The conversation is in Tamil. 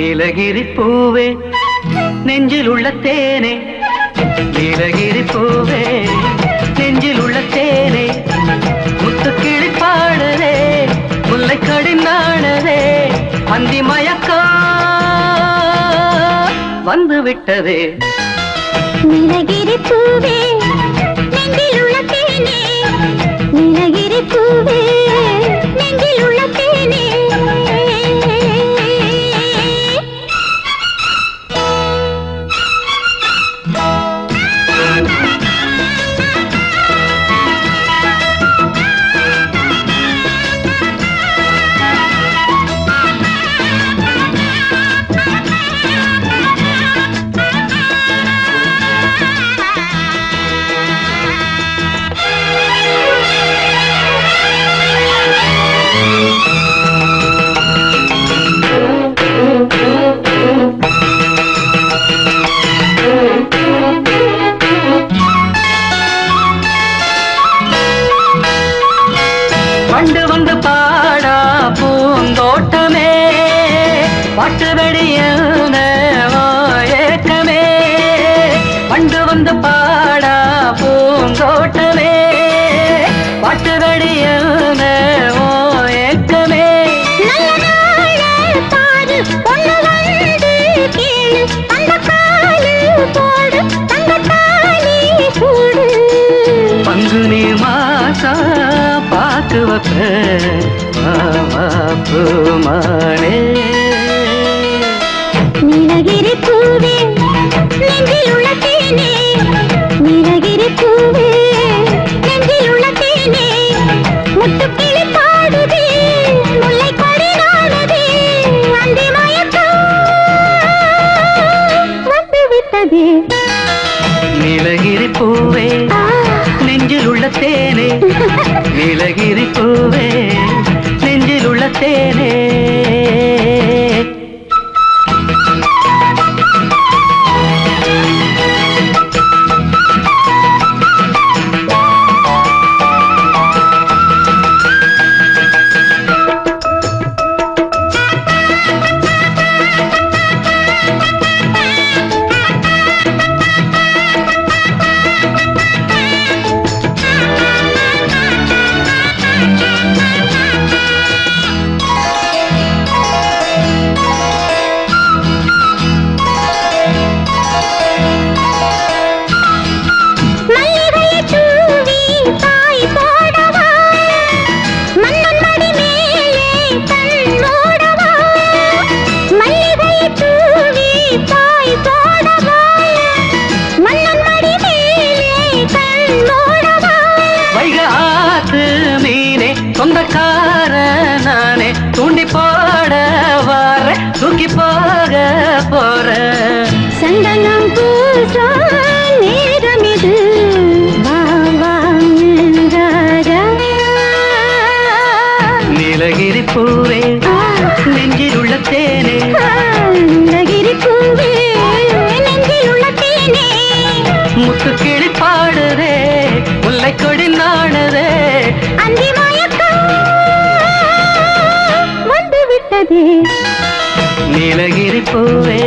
நீலகிரி பூவே நெஞ்சில் உள்ள தேனே, நீலகிரி பூவே நெஞ்சில் உள்ள தேனே, முத்துக்கிளி பாடுதே முல்லை கடிநாடுதே, அந்தி மயக்கம் வந்து விட்டதே. நீலகிரி பூவே நெஞ்சில் உள்ள தேனே, நீலகிரி பூவே நெஞ்சில் உள்ள தேனே. பண்டு வந்து பாடா பூந்தோட்டமே, பாட்டு வெடியான ஏக்கமே, பண்டு வந்து பாடா பூந்தோட்டமே, பாட்டு வெடியான ஏக்கமே. பங்குனி மாசா பாத்து வைப்பேன் நீலகிரி பூவே நெஞ்சில் உள்ள தேனே, நீலகிரி பூவே நெஞ்சில் உள்ள தேனே, முத்துக்கிளி பாடுதே முல்லை கடிநாடுதே, அந்தி மயக்கம் வந்து விட்டதே. நீலகிரி பூவே நெஞ்சில் உள்ள தேனே, நீலகிரி பூவே நெஞ்சில் உள்ள தேனே. சொந்தக்கார நானே தூண்டி போட வார தூக்கி போக போற சந்தனம் பூசா நேரம் இது நீலகிரி பூவே நெஞ்சில் உள்ள தேனே, நீலகிரி பூவே நெஞ்சில் உள்ள தேனே, முத்துக்கிளி பாடுதே முல்லை கொடி நாடுதே, அந்தி மயக்கம் வந்து விட்டதே. நீலகிரி பூவே